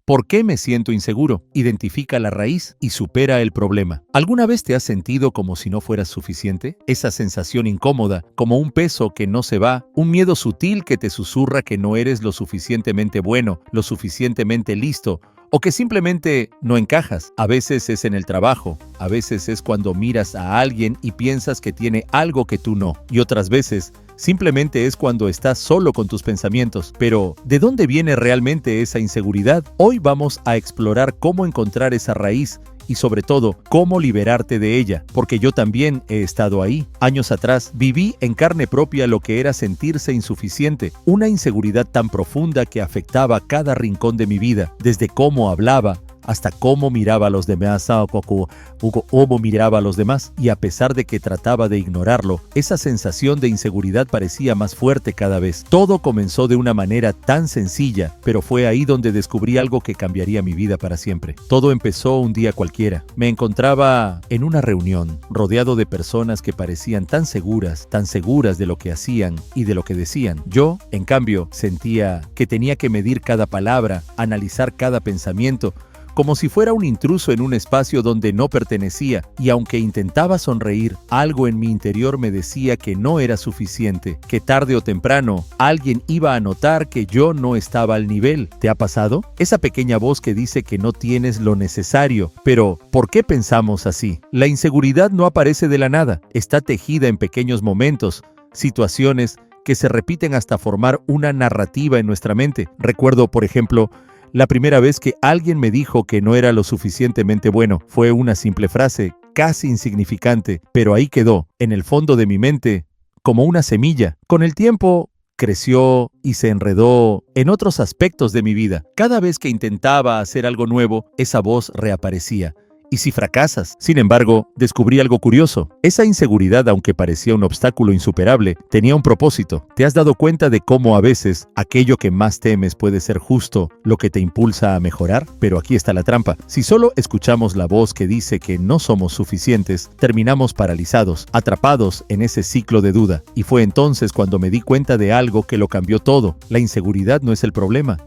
¿Por qué me siento inseguro? Identifica la raíz y supera el problema. ¿Alguna vez te has sentido como si no fueras suficiente? Esa sensación incómoda, como un peso que no se va, un miedo sutil que te susurra que no eres lo suficientemente bueno, lo suficientemente listo, o que simplemente no encajas. A veces es en el trabajo, a veces es cuando miras a alguien y piensas que tiene algo que tú no, y otras veces simplemente es cuando estás solo con tus pensamientos. Pero, ¿de dónde viene realmente esa inseguridad? Hoy vamos a explorar cómo encontrar esa raíz y sobre todo, cómo liberarte de ella, porque yo también he estado ahí. Años atrás, viví en carne propia lo que era sentirse insuficiente, una inseguridad tan profunda que afectaba cada rincón de mi vida, desde cómo hablaba, hasta cómo miraba a los demás, y a pesar de que trataba de ignorarlo, esa sensación de inseguridad parecía más fuerte cada vez. Todo comenzó de una manera tan sencilla, pero fue ahí donde descubrí algo que cambiaría mi vida para siempre. Todo empezó un día cualquiera. Me encontraba en una reunión, rodeado de personas que parecían tan seguras de lo que hacían y de lo que decían. Yo, en cambio, sentía que tenía que medir cada palabra, analizar cada pensamiento, como si fuera un intruso en un espacio donde no pertenecía, y aunque intentaba sonreír, algo en mi interior me decía que no era suficiente, que tarde o temprano alguien iba a notar que yo no estaba al nivel. ¿Te ha pasado? Esa pequeña voz que dice que no tienes lo necesario. Pero, ¿por qué pensamos así? La inseguridad no aparece de la nada, está tejida en pequeños momentos, situaciones que se repiten hasta formar una narrativa en nuestra mente. Recuerdo, por ejemplo, la primera vez que alguien me dijo que no era lo suficientemente bueno. Fue una simple frase, casi insignificante, pero ahí quedó, en el fondo de mi mente, como una semilla. Con el tiempo, creció y se enredó en otros aspectos de mi vida. Cada vez que intentaba hacer algo nuevo, esa voz reaparecía. ¿Y si fracasas? Sin embargo, descubrí algo curioso. Esa inseguridad, aunque parecía un obstáculo insuperable, tenía un propósito. ¿Te has dado cuenta de cómo a veces aquello que más temes puede ser justo lo que te impulsa a mejorar? Pero aquí está la trampa. Si solo escuchamos la voz que dice que no somos suficientes, terminamos paralizados, atrapados en ese ciclo de duda. Y fue entonces cuando me di cuenta de algo que lo cambió todo. La inseguridad no es el problema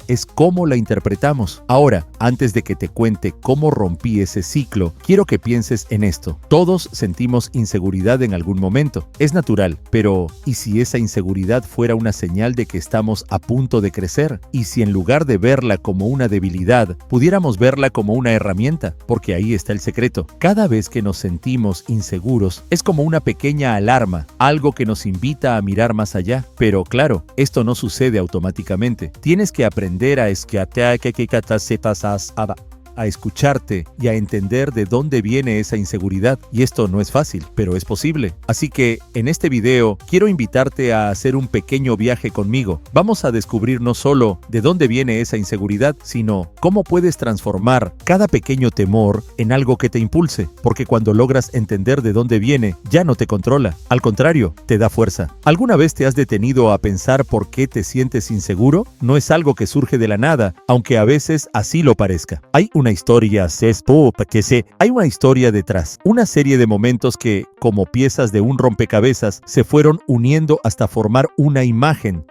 es cómo la interpretamos. Ahora, antes de que te cuente cómo rompí ese ciclo, quiero que pienses en esto. Todos sentimos inseguridad en algún momento. Es natural, pero ¿y si esa inseguridad fuera una señal de que estamos a punto de crecer? ¿Y si en lugar de verla como una debilidad, pudiéramos verla como una herramienta? Porque ahí está el secreto. Cada vez que nos sentimos inseguros, es como una pequeña alarma, algo que nos invita a mirar más allá. Pero claro, esto no sucede automáticamente. Tienes que aprender a escucharte y a entender de dónde viene esa inseguridad. Y esto no es fácil, pero es posible. Así que, en este video, quiero invitarte a hacer un pequeño viaje conmigo. Vamos a descubrir no solo de dónde viene esa inseguridad, sino cómo puedes transformar cada pequeño temor en algo que te impulse. Porque cuando logras entender de dónde viene, ya no te controla. Al contrario, te da fuerza. ¿Alguna vez te has detenido a pensar por qué te sientes inseguro? No es algo que surge de la nada, aunque a veces así lo parezca. Hay una historia detrás, una serie de momentos que, como piezas de un rompecabezas, se fueron uniendo hasta formar una imagen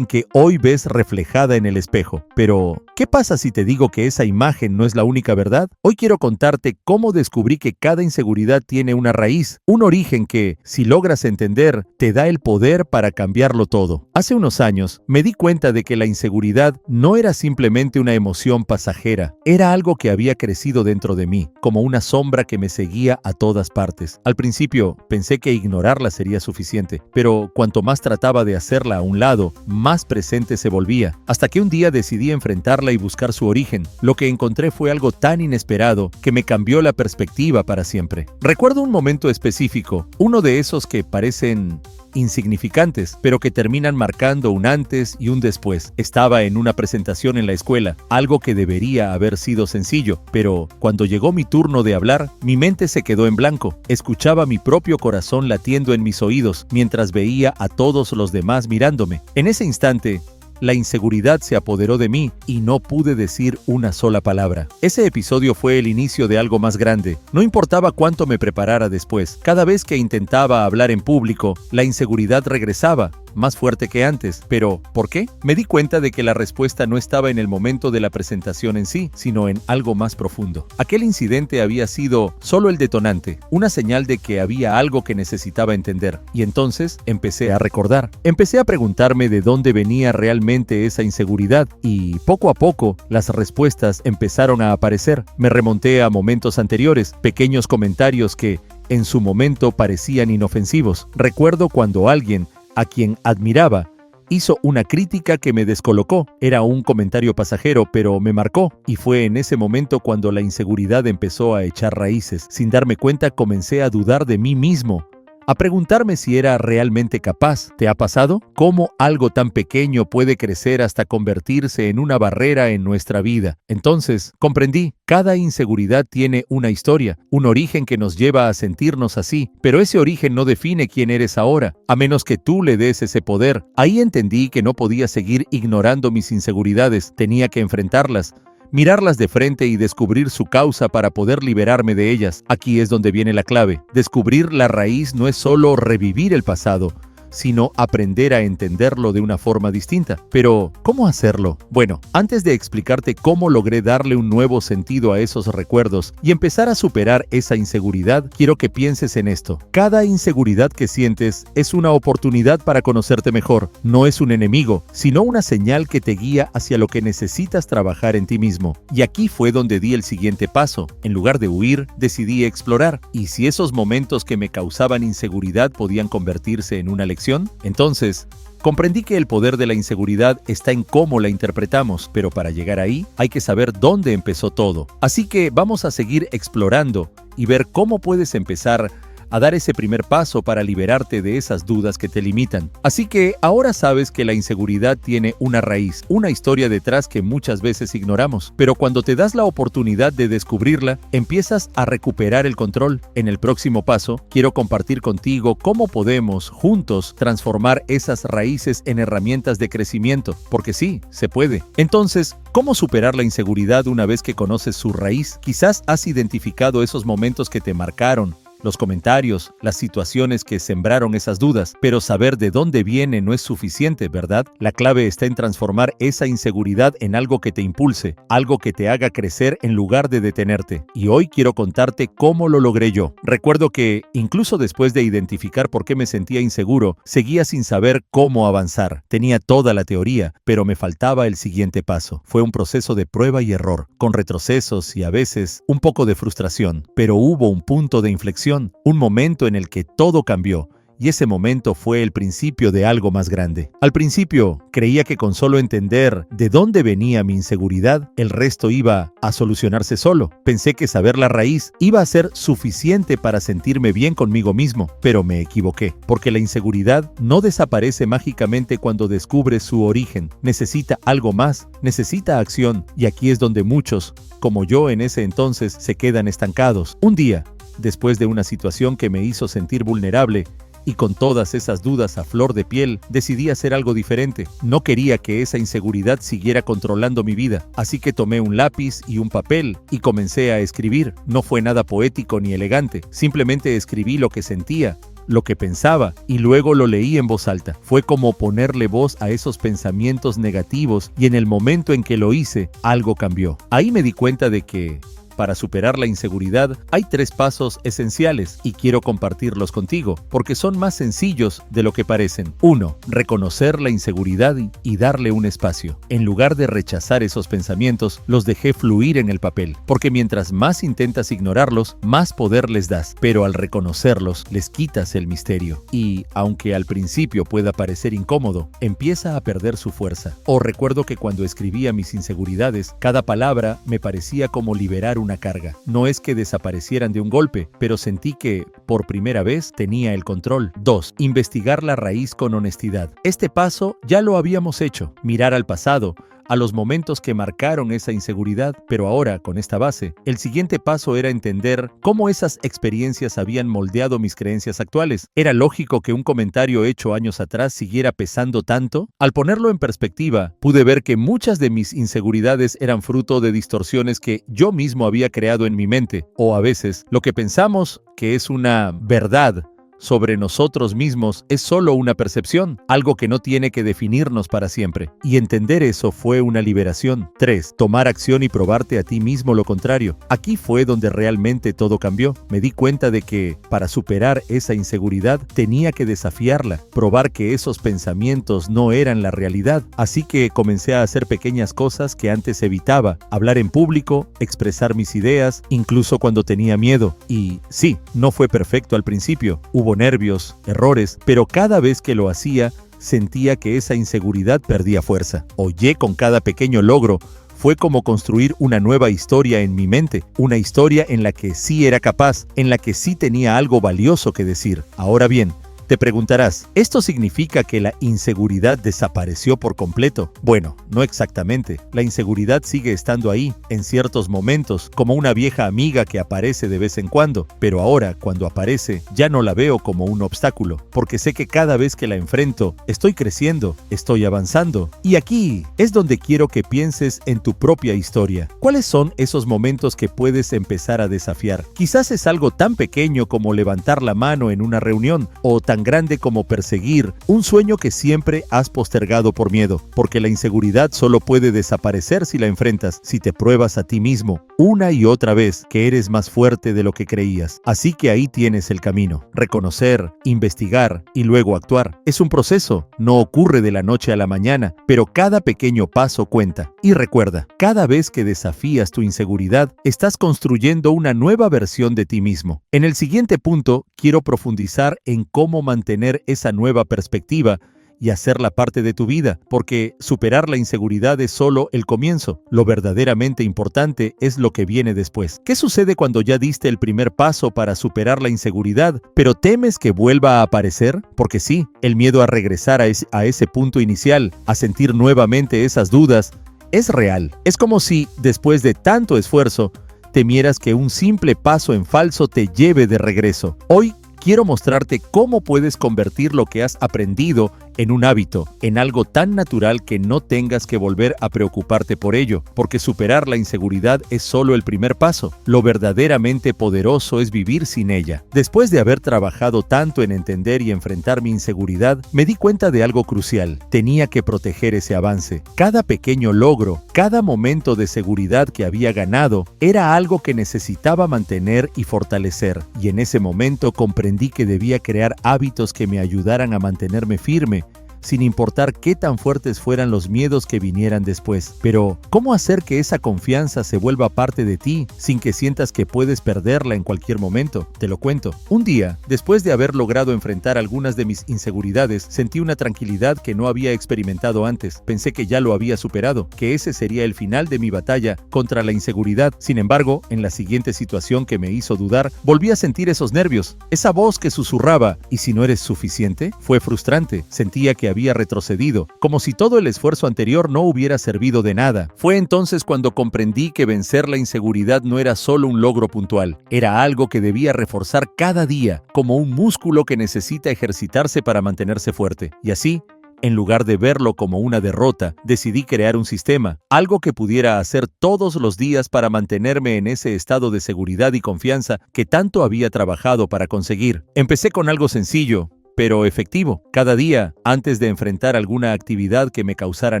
que hoy ves reflejada en el espejo. Pero, ¿qué pasa si te digo que esa imagen no es la única verdad? Hoy quiero contarte cómo descubrí que cada inseguridad tiene una raíz, un origen que, si logras entender, te da el poder para cambiarlo todo. Hace unos años, me di cuenta de que la inseguridad no era simplemente una emoción pasajera, era algo que había crecido dentro de mí, como una sombra que me seguía a todas partes. Al principio, pensé que ignorarla sería suficiente, pero cuanto más trataba de hacerla a un lado, más presente se volvía, hasta que un día decidí enfrentarla y buscar su origen. Lo que encontré fue algo tan inesperado que me cambió la perspectiva para siempre. Recuerdo un momento específico, uno de esos que parecen insignificantes, pero que terminan marcando un antes y un después. Estaba en una presentación en la escuela, algo que debería haber sido sencillo, pero cuando llegó mi turno de hablar, mi mente se quedó en blanco. Escuchaba mi propio corazón latiendo en mis oídos, mientras veía a todos los demás mirándome. En ese instante, la inseguridad se apoderó de mí y no pude decir una sola palabra. Ese episodio fue el inicio de algo más grande. No importaba cuánto me preparara después. Cada vez que intentaba hablar en público, la inseguridad regresaba. más fuerte que antes. Pero, ¿por qué? Me di cuenta de que la respuesta no estaba en el momento de la presentación en sí, sino en algo más profundo. Aquel incidente había sido solo el detonante, una señal de que había algo que necesitaba entender. Y entonces empecé a recordar. Empecé a preguntarme de dónde venía realmente esa inseguridad y poco a poco las respuestas empezaron a aparecer. Me remonté a momentos anteriores, pequeños comentarios que en su momento parecían inofensivos. Recuerdo cuando alguien a quien admiraba hizo una crítica que me descolocó. Era un comentario pasajero, pero me marcó. Y fue en ese momento cuando la inseguridad empezó a echar raíces. Sin darme cuenta, comencé a dudar de mí mismo, a preguntarme si era realmente capaz. ¿Te ha pasado? ¿Cómo algo tan pequeño puede crecer hasta convertirse en una barrera en nuestra vida? Entonces, comprendí, cada inseguridad tiene una historia, un origen que nos lleva a sentirnos así, pero ese origen no define quién eres ahora, a menos que tú le des ese poder. Ahí entendí que no podía seguir ignorando mis inseguridades, tenía que enfrentarlas, mirarlas de frente y descubrir su causa para poder liberarme de ellas. Aquí es donde viene la clave. Descubrir la raíz no es solo revivir el pasado, sino aprender a entenderlo de una forma distinta. Pero, ¿cómo hacerlo? Bueno, antes de explicarte cómo logré darle un nuevo sentido a esos recuerdos y empezar a superar esa inseguridad, quiero que pienses en esto. Cada inseguridad que sientes es una oportunidad para conocerte mejor. No es un enemigo, sino una señal que te guía hacia lo que necesitas trabajar en ti mismo. Y aquí fue donde di el siguiente paso. En lugar de huir, decidí explorar. Y si esos momentos que me causaban inseguridad podían convertirse en una lección, entonces comprendí que el poder de la inseguridad está en cómo la interpretamos, pero para llegar ahí hay que saber dónde empezó todo. Así que vamos a seguir explorando y ver cómo puedes empezar a dar ese primer paso para liberarte de esas dudas que te limitan. Así que ahora sabes que la inseguridad tiene una raíz, una historia detrás que muchas veces ignoramos, pero cuando te das la oportunidad de descubrirla, empiezas a recuperar el control. En el próximo paso, quiero compartir contigo cómo podemos juntos transformar esas raíces en herramientas de crecimiento, porque sí, se puede. Entonces, ¿cómo superar la inseguridad una vez que conoces su raíz? Quizás has identificado esos momentos que te marcaron, los comentarios, las situaciones que sembraron esas dudas, pero saber de dónde viene no es suficiente, ¿verdad? La clave está en transformar esa inseguridad en algo que te impulse, algo que te haga crecer en lugar de detenerte. Y hoy quiero contarte cómo lo logré yo. Recuerdo que, incluso después de identificar por qué me sentía inseguro, seguía sin saber cómo avanzar. Tenía toda la teoría, pero me faltaba el siguiente paso. Fue un proceso de prueba y error, con retrocesos y a veces un poco de frustración, pero hubo un punto de inflexión, un momento en el que todo cambió, y ese momento fue el principio de algo más grande. Al principio, creía que con solo entender de dónde venía mi inseguridad, el resto iba a solucionarse solo. Pensé que saber la raíz iba a ser suficiente para sentirme bien conmigo mismo, pero me equivoqué, porque la inseguridad no desaparece mágicamente cuando descubres su origen. Necesita algo más, necesita acción, y aquí es donde muchos, como yo en ese entonces, se quedan estancados. Un día, después de una situación que me hizo sentir vulnerable, y con todas esas dudas a flor de piel, decidí hacer algo diferente. No quería que esa inseguridad siguiera controlando mi vida, así que tomé un lápiz y un papel y comencé a escribir. No fue nada poético ni elegante, simplemente escribí lo que sentía, lo que pensaba, y luego lo leí en voz alta. Fue como ponerle voz a esos pensamientos negativos, y en el momento en que lo hice, algo cambió. Ahí me di cuenta de que para superar la inseguridad, hay 3 pasos esenciales y quiero compartirlos contigo, porque son más sencillos de lo que parecen. 1. Reconocer la inseguridad y darle un espacio. En lugar de rechazar esos pensamientos, los dejé fluir en el papel, porque mientras más intentas ignorarlos, más poder les das, pero al reconocerlos, les quitas el misterio. Y, aunque al principio pueda parecer incómodo, empieza a perder su fuerza. Recuerdo que cuando escribía mis inseguridades, cada palabra me parecía como liberar una carga. No es que desaparecieran de un golpe, pero sentí que, por primera vez, tenía el control. 2. Investigar la raíz con honestidad. Este paso ya lo habíamos hecho. Mirar al pasado, a los momentos que marcaron esa inseguridad, pero ahora, con esta base, el siguiente paso era entender cómo esas experiencias habían moldeado mis creencias actuales. ¿Era lógico que un comentario hecho años atrás siguiera pesando tanto? Al ponerlo en perspectiva, pude ver que muchas de mis inseguridades eran fruto de distorsiones que yo mismo había creado en mi mente, o a veces, lo que pensamos que es una verdad sobre nosotros mismos es solo una percepción, algo que no tiene que definirnos para siempre. Y entender eso fue una liberación. 3. Tomar acción y probarte a ti mismo lo contrario. Aquí fue donde realmente todo cambió. Me di cuenta de que, para superar esa inseguridad, tenía que desafiarla, probar que esos pensamientos no eran la realidad. Así que comencé a hacer pequeñas cosas que antes evitaba, hablar en público, expresar mis ideas, incluso cuando tenía miedo. Y sí, no fue perfecto al principio, hubo nervios, errores, pero cada vez que lo hacía, sentía que esa inseguridad perdía fuerza. Oye, con cada pequeño logro, fue como construir una nueva historia en mi mente, una historia en la que sí era capaz, en la que sí tenía algo valioso que decir. Ahora bien, te preguntarás, ¿esto significa que la inseguridad desapareció por completo? Bueno, no exactamente. La inseguridad sigue estando ahí, en ciertos momentos, como una vieja amiga que aparece de vez en cuando. Pero ahora, cuando aparece, ya no la veo como un obstáculo, porque sé que cada vez que la enfrento, estoy creciendo, estoy avanzando. Y aquí es donde quiero que pienses en tu propia historia. ¿Cuáles son esos momentos que puedes empezar a desafiar? Quizás es algo tan pequeño como levantar la mano en una reunión, o tan grande como perseguir un sueño que siempre has postergado por miedo, porque la inseguridad solo puede desaparecer si la enfrentas, si te pruebas a ti mismo una y otra vez que eres más fuerte de lo que creías. Así que ahí tienes el camino: reconocer, investigar y luego actuar. Es un proceso, no ocurre de la noche a la mañana, pero cada pequeño paso cuenta. Y recuerda, cada vez que desafías tu inseguridad, estás construyendo una nueva versión de ti mismo. En el siguiente punto, quiero profundizar en cómo mantener esa nueva perspectiva y hacerla parte de tu vida, porque superar la inseguridad es solo el comienzo. Lo verdaderamente importante es lo que viene después. ¿Qué sucede cuando ya diste el primer paso para superar la inseguridad, pero temes que vuelva a aparecer? Porque sí, el miedo a regresar a ese punto inicial, a sentir nuevamente esas dudas, es real. Es como si, después de tanto esfuerzo, temieras que un simple paso en falso te lleve de regreso. Hoy quiero mostrarte cómo puedes convertir lo que has aprendido en un hábito, en algo tan natural que no tengas que volver a preocuparte por ello, porque superar la inseguridad es solo el primer paso. Lo verdaderamente poderoso es vivir sin ella. Después de haber trabajado tanto en entender y enfrentar mi inseguridad, me di cuenta de algo crucial. Tenía que proteger ese avance. Cada pequeño logro, cada momento de seguridad que había ganado, era algo que necesitaba mantener y fortalecer. Y en ese momento comprendí que debía crear hábitos que me ayudaran a mantenerme firme, sin importar qué tan fuertes fueran los miedos que vinieran después. Pero, ¿cómo hacer que esa confianza se vuelva parte de ti sin que sientas que puedes perderla en cualquier momento? Te lo cuento. Un día, después de haber logrado enfrentar algunas de mis inseguridades, sentí una tranquilidad que no había experimentado antes. Pensé que ya lo había superado, que ese sería el final de mi batalla contra la inseguridad. Sin embargo, en la siguiente situación que me hizo dudar, volví a sentir esos nervios, esa voz que susurraba: ¿y si no eres suficiente? Fue frustrante. Sentía que había retrocedido, como si todo el esfuerzo anterior no hubiera servido de nada. Fue entonces cuando comprendí que vencer la inseguridad no era solo un logro puntual, era algo que debía reforzar cada día, como un músculo que necesita ejercitarse para mantenerse fuerte. Y así, en lugar de verlo como una derrota, decidí crear un sistema, algo que pudiera hacer todos los días para mantenerme en ese estado de seguridad y confianza que tanto había trabajado para conseguir. Empecé con algo sencillo, pero efectivo. Cada día, antes de enfrentar alguna actividad que me causara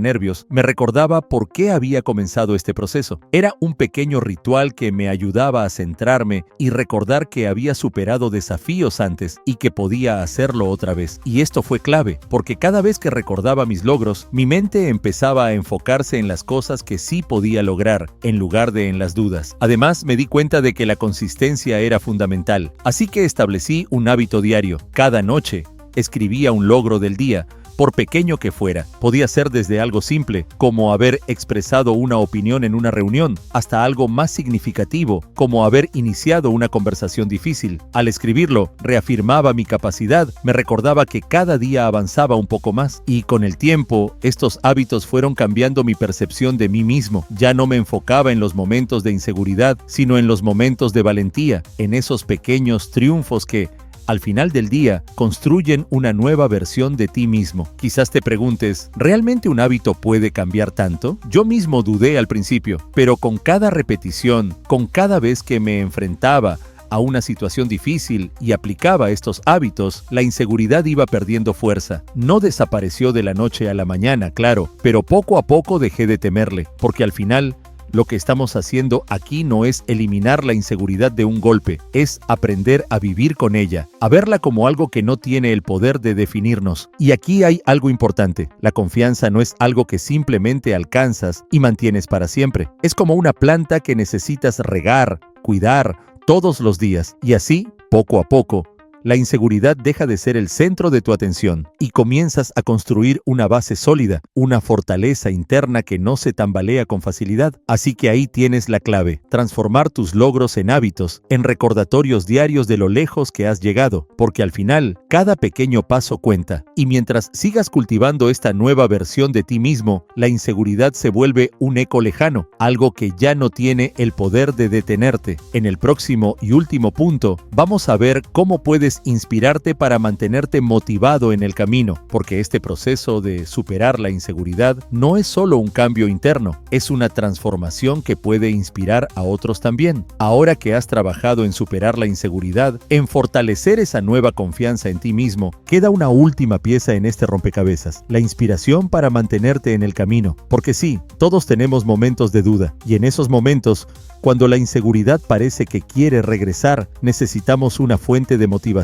nervios, me recordaba por qué había comenzado este proceso. Era un pequeño ritual que me ayudaba a centrarme y recordar que había superado desafíos antes y que podía hacerlo otra vez. Y esto fue clave, porque cada vez que recordaba mis logros, mi mente empezaba a enfocarse en las cosas que sí podía lograr, en lugar de en las dudas. Además, me di cuenta de que la consistencia era fundamental, así que establecí un hábito diario. Cada noche, escribía un logro del día, por pequeño que fuera. Podía ser desde algo simple, como haber expresado una opinión en una reunión, hasta algo más significativo, como haber iniciado una conversación difícil. Al escribirlo, reafirmaba mi capacidad, me recordaba que cada día avanzaba un poco más. Y con el tiempo, estos hábitos fueron cambiando mi percepción de mí mismo. Ya no me enfocaba en los momentos de inseguridad, sino en los momentos de valentía, en esos pequeños triunfos que, al final del día, construyen una nueva versión de ti mismo. Quizás te preguntes, ¿realmente un hábito puede cambiar tanto? Yo mismo dudé al principio, pero con cada repetición, con cada vez que me enfrentaba a una situación difícil y aplicaba estos hábitos, la inseguridad iba perdiendo fuerza. No desapareció de la noche a la mañana, claro, pero poco a poco dejé de temerle, porque al final lo que estamos haciendo aquí no es eliminar la inseguridad de un golpe, es aprender a vivir con ella, a verla como algo que no tiene el poder de definirnos. Y aquí hay algo importante: la confianza no es algo que simplemente alcanzas y mantienes para siempre. Es como una planta que necesitas regar, cuidar todos los días, y así, poco a poco, la inseguridad deja de ser el centro de tu atención y comienzas a construir una base sólida, una fortaleza interna que no se tambalea con facilidad. Así que ahí tienes la clave: transformar tus logros en hábitos, en recordatorios diarios de lo lejos que has llegado, porque al final, cada pequeño paso cuenta. Y mientras sigas cultivando esta nueva versión de ti mismo, la inseguridad se vuelve un eco lejano, algo que ya no tiene el poder de detenerte. En el próximo y último punto, vamos a ver cómo puedes inspirarte para mantenerte motivado en el camino, porque este proceso de superar la inseguridad no es solo un cambio interno, es una transformación que puede inspirar a otros también. Ahora que has trabajado en superar la inseguridad, en fortalecer esa nueva confianza en ti mismo, queda una última pieza en este rompecabezas: la inspiración para mantenerte en el camino. Porque sí, todos tenemos momentos de duda, y en esos momentos, cuando la inseguridad parece que quiere regresar, necesitamos una fuente de motivación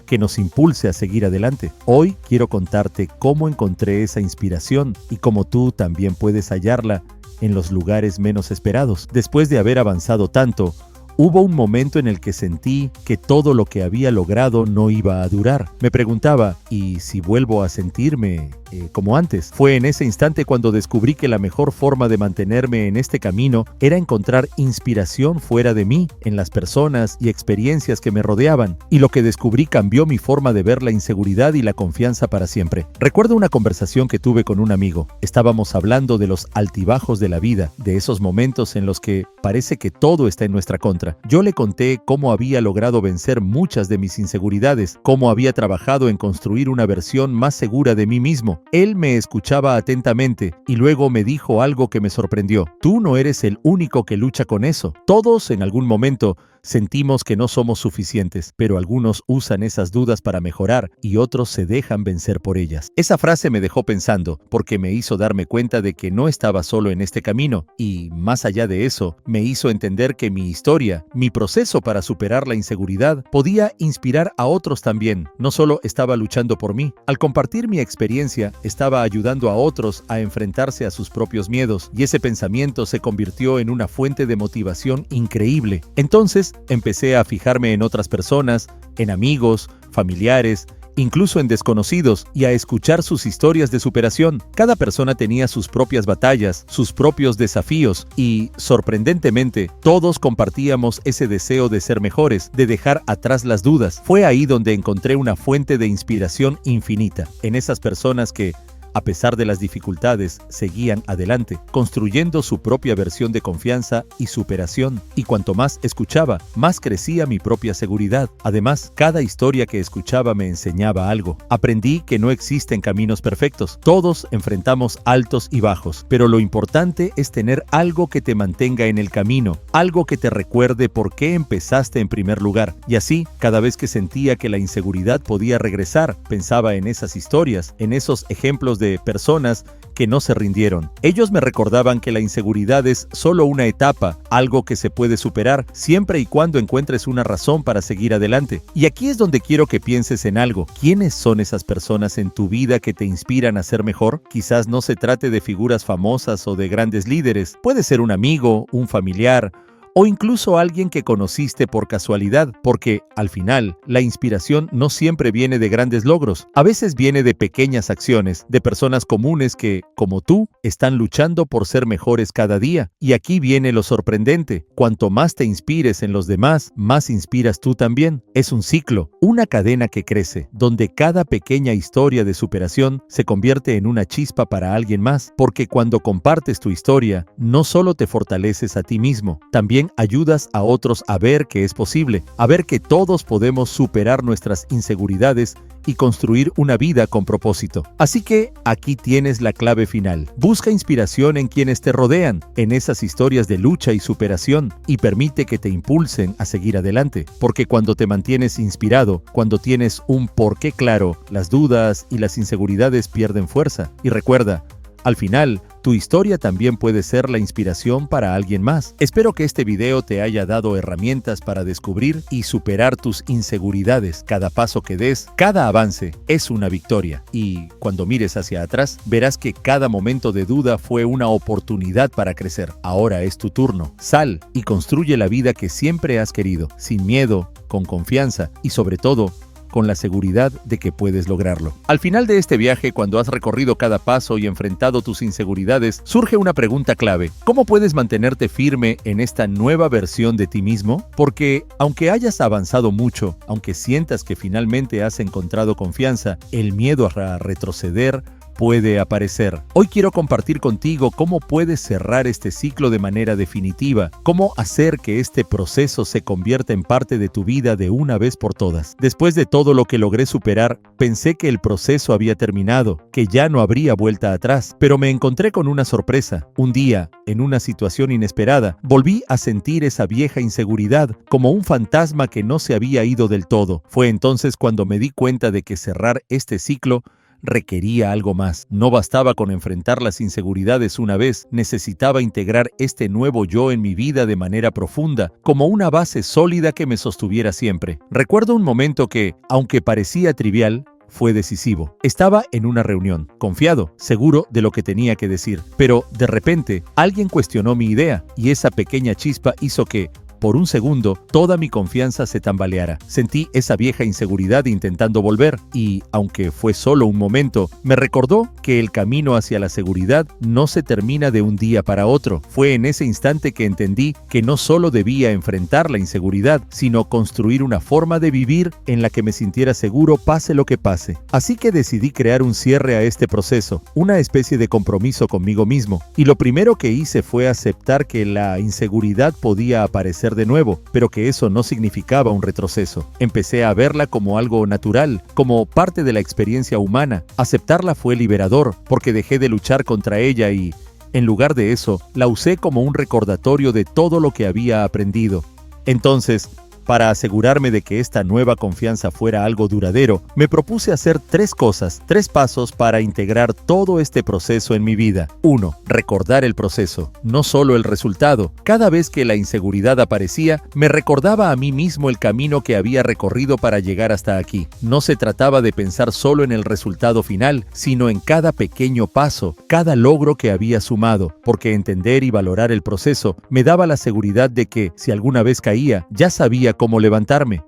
que nos impulse a seguir adelante. Hoy quiero contarte cómo encontré esa inspiración y cómo tú también puedes hallarla en los lugares menos esperados. Después de haber avanzado tanto, hubo un momento en el que sentí que todo lo que había logrado no iba a durar. Me preguntaba, ¿y si vuelvo a sentirme como antes? Fue en ese instante cuando descubrí que la mejor forma de mantenerme en este camino era encontrar inspiración fuera de mí, en las personas y experiencias que me rodeaban. Y lo que descubrí cambió mi forma de ver la inseguridad y la confianza para siempre. Recuerdo una conversación que tuve con un amigo. Estábamos hablando de los altibajos de la vida, de esos momentos en los que parece que todo está en nuestra contra. Yo le conté cómo había logrado vencer muchas de mis inseguridades, cómo había trabajado en construir una versión más segura de mí mismo. Él me escuchaba atentamente y luego me dijo algo que me sorprendió: tú no eres el único que lucha con eso. Todos en algún momento sentimos que no somos suficientes, pero algunos usan esas dudas para mejorar y otros se dejan vencer por ellas. Esa frase me dejó pensando, porque me hizo darme cuenta de que no estaba solo en este camino y, más allá de eso, me hizo entender que mi historia, mi proceso para superar la inseguridad, podía inspirar a otros también. No solo estaba luchando por mí. Al compartir mi experiencia, estaba ayudando a otros a enfrentarse a sus propios miedos, y ese pensamiento se convirtió en una fuente de motivación increíble. Entonces, empecé a fijarme en otras personas, en amigos, familiares, incluso en desconocidos, y a escuchar sus historias de superación. Cada persona tenía sus propias batallas, sus propios desafíos, y, sorprendentemente, todos compartíamos ese deseo de ser mejores, de dejar atrás las dudas. Fue ahí donde encontré una fuente de inspiración infinita, en esas personas que, a pesar de las dificultades, seguían adelante, construyendo su propia versión de confianza y superación. Y cuanto más escuchaba, más crecía mi propia seguridad. Además, cada historia que escuchaba me enseñaba algo. Aprendí que no existen caminos perfectos. Todos enfrentamos altos y bajos, pero lo importante es tener algo que te mantenga en el camino, algo que te recuerde por qué empezaste en primer lugar. Y así, cada vez que sentía que la inseguridad podía regresar, pensaba en esas historias, en esos ejemplos de personas que no se rindieron. Ellos me recordaban que la inseguridad es solo una etapa, algo que se puede superar siempre y cuando encuentres una razón para seguir adelante. Y aquí es donde quiero que pienses en algo. ¿Quiénes son esas personas en tu vida que te inspiran a ser mejor? Quizás no se trate de figuras famosas o de grandes líderes. Puede ser un amigo, un familiar, o incluso alguien que conociste por casualidad, porque, al final, la inspiración no siempre viene de grandes logros. A veces viene de pequeñas acciones, de personas comunes que, como tú, están luchando por ser mejores cada día. Y aquí viene lo sorprendente: cuanto más te inspires en los demás, más inspiras tú también. Es un ciclo, una cadena que crece, donde cada pequeña historia de superación se convierte en una chispa para alguien más, porque cuando compartes tu historia, no solo te fortaleces a ti mismo, también también ayudas a otros a ver que es posible, a ver que todos podemos superar nuestras inseguridades y construir una vida con propósito. Así que aquí tienes la clave final. Busca inspiración en quienes te rodean, en esas historias de lucha y superación, y permite que te impulsen a seguir adelante. Porque cuando te mantienes inspirado, cuando tienes un porqué claro, las dudas y las inseguridades pierden fuerza. Y recuerda, al final, tu historia también puede ser la inspiración para alguien más. Espero que este video te haya dado herramientas para descubrir y superar tus inseguridades. Cada paso que des, cada avance es una victoria. Y cuando mires hacia atrás, verás que cada momento de duda fue una oportunidad para crecer. Ahora es tu turno. Sal y construye la vida que siempre has querido, sin miedo, con confianza y sobre todo, con la seguridad de que puedes lograrlo. Al final de este viaje, cuando has recorrido cada paso y enfrentado tus inseguridades, surge una pregunta clave. ¿Cómo puedes mantenerte firme en esta nueva versión de ti mismo? Porque aunque hayas avanzado mucho, aunque sientas que finalmente has encontrado confianza, el miedo a retroceder puede aparecer. Hoy quiero compartir contigo cómo puedes cerrar este ciclo de manera definitiva, cómo hacer que este proceso se convierta en parte de tu vida de una vez por todas. Después de todo lo que logré superar, pensé que el proceso había terminado, que ya no habría vuelta atrás, pero me encontré con una sorpresa. Un día, en una situación inesperada, volví a sentir esa vieja inseguridad, como un fantasma que no se había ido del todo. Fue entonces cuando me di cuenta de que cerrar este ciclo requería algo más. No bastaba con enfrentar las inseguridades una vez, necesitaba integrar este nuevo yo en mi vida de manera profunda, como una base sólida que me sostuviera siempre. Recuerdo un momento que, aunque parecía trivial, fue decisivo. Estaba en una reunión, confiado, seguro de lo que tenía que decir, pero de repente alguien cuestionó mi idea y esa pequeña chispa hizo que, por un segundo, toda mi confianza se tambaleara. Sentí esa vieja inseguridad intentando volver y, aunque fue solo un momento, me recordó que el camino hacia la seguridad no se termina de un día para otro. Fue en ese instante que entendí que no solo debía enfrentar la inseguridad, sino construir una forma de vivir en la que me sintiera seguro pase lo que pase. Así que decidí crear un cierre a este proceso, una especie de compromiso conmigo mismo. Y lo primero que hice fue aceptar que la inseguridad podía aparecer de nuevo, pero que eso no significaba un retroceso. Empecé a verla como algo natural, como parte de la experiencia humana. Aceptarla fue liberador, porque dejé de luchar contra ella y, en lugar de eso, la usé como un recordatorio de todo lo que había aprendido. Entonces, para asegurarme de que esta nueva confianza fuera algo duradero, me propuse hacer 3 cosas, 3 pasos para integrar todo este proceso en mi vida. 1. Recordar el proceso, no solo el resultado. Cada vez que la inseguridad aparecía, me recordaba a mí mismo el camino que había recorrido para llegar hasta aquí. No se trataba de pensar solo en el resultado final, sino en cada pequeño paso, cada logro que había sumado, porque entender y valorar el proceso me daba la seguridad de que, si alguna vez caía, ya sabía cómo levantarme.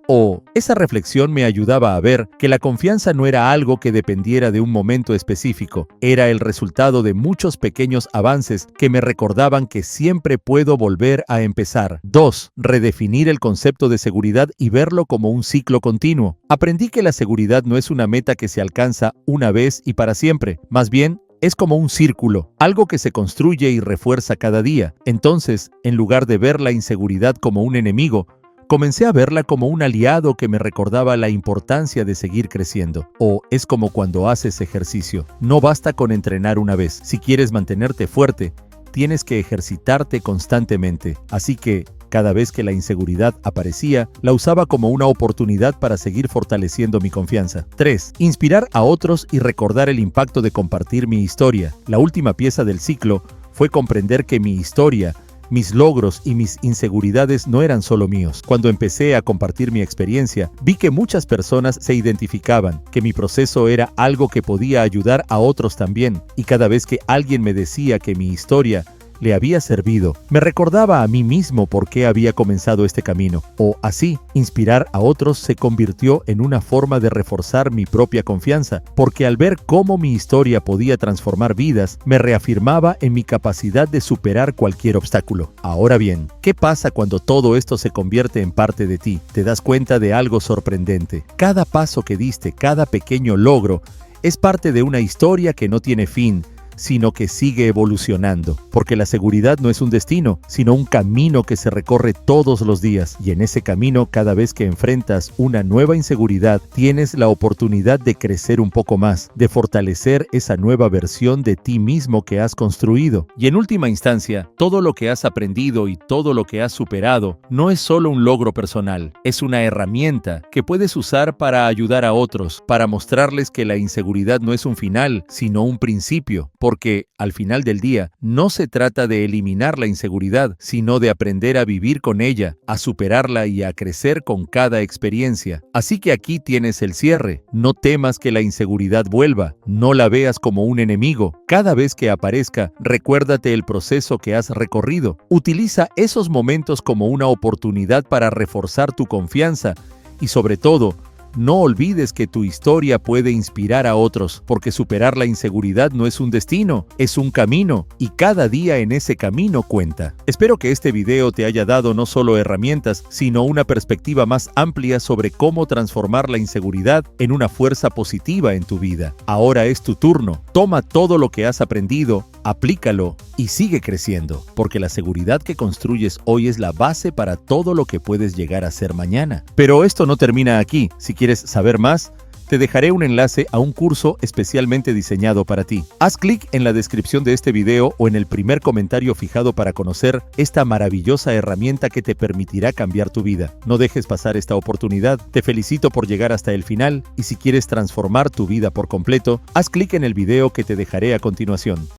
Esa reflexión me ayudaba a ver que la confianza no era algo que dependiera de un momento específico, era el resultado de muchos pequeños avances que me recordaban que siempre puedo volver a empezar. 2. Redefinir el concepto de seguridad y verlo como un ciclo continuo. Aprendí que la seguridad no es una meta que se alcanza una vez y para siempre, más bien, es como un círculo, algo que se construye y refuerza cada día. Entonces, en lugar de ver la inseguridad como un enemigo, comencé a verla como un aliado que me recordaba la importancia de seguir creciendo. Es como cuando haces ejercicio. No basta con entrenar una vez. Si quieres mantenerte fuerte, tienes que ejercitarte constantemente. Así que, cada vez que la inseguridad aparecía, la usaba como una oportunidad para seguir fortaleciendo mi confianza. 3. Inspirar a otros y recordar el impacto de compartir mi historia. La última pieza del ciclo fue comprender que mi historia, mis logros y mis inseguridades no eran solo míos. Cuando empecé a compartir mi experiencia, vi que muchas personas se identificaban, que mi proceso era algo que podía ayudar a otros también. Y cada vez que alguien me decía que mi historia le había servido, me recordaba a mí mismo por qué había comenzado este camino. Así, inspirar a otros se convirtió en una forma de reforzar mi propia confianza, porque al ver cómo mi historia podía transformar vidas, me reafirmaba en mi capacidad de superar cualquier obstáculo. Ahora bien, ¿qué pasa cuando todo esto se convierte en parte de ti? Te das cuenta de algo sorprendente. Cada paso que diste, cada pequeño logro, es parte de una historia que no tiene fin, sino que sigue evolucionando, porque la seguridad no es un destino, sino un camino que se recorre todos los días, y en ese camino, cada vez que enfrentas una nueva inseguridad, tienes la oportunidad de crecer un poco más, de fortalecer esa nueva versión de ti mismo que has construido. Y en última instancia, todo lo que has aprendido y todo lo que has superado no es solo un logro personal, es una herramienta que puedes usar para ayudar a otros, para mostrarles que la inseguridad no es un final, sino un principio, porque al final del día no se trata de eliminar la inseguridad, sino de aprender a vivir con ella, a superarla y a crecer con cada experiencia. Así que aquí tienes el cierre. No temas que la inseguridad vuelva, no la veas como un enemigo. Cada vez que aparezca, recuérdate el proceso que has recorrido. Utiliza esos momentos como una oportunidad para reforzar tu confianza y, sobre todo, no olvides que tu historia puede inspirar a otros, porque superar la inseguridad no es un destino, es un camino, y cada día en ese camino cuenta. Espero que este video te haya dado no solo herramientas, sino una perspectiva más amplia sobre cómo transformar la inseguridad en una fuerza positiva en tu vida. Ahora es tu turno. Toma todo lo que has aprendido, aplícalo y sigue creciendo, porque la seguridad que construyes hoy es la base para todo lo que puedes llegar a ser mañana. Pero esto no termina aquí. Si quieres saber más, te dejaré un enlace a un curso especialmente diseñado para ti. Haz clic en la descripción de este video o en el primer comentario fijado para conocer esta maravillosa herramienta que te permitirá cambiar tu vida. No dejes pasar esta oportunidad. Te felicito por llegar hasta el final y si quieres transformar tu vida por completo, haz clic en el video que te dejaré a continuación.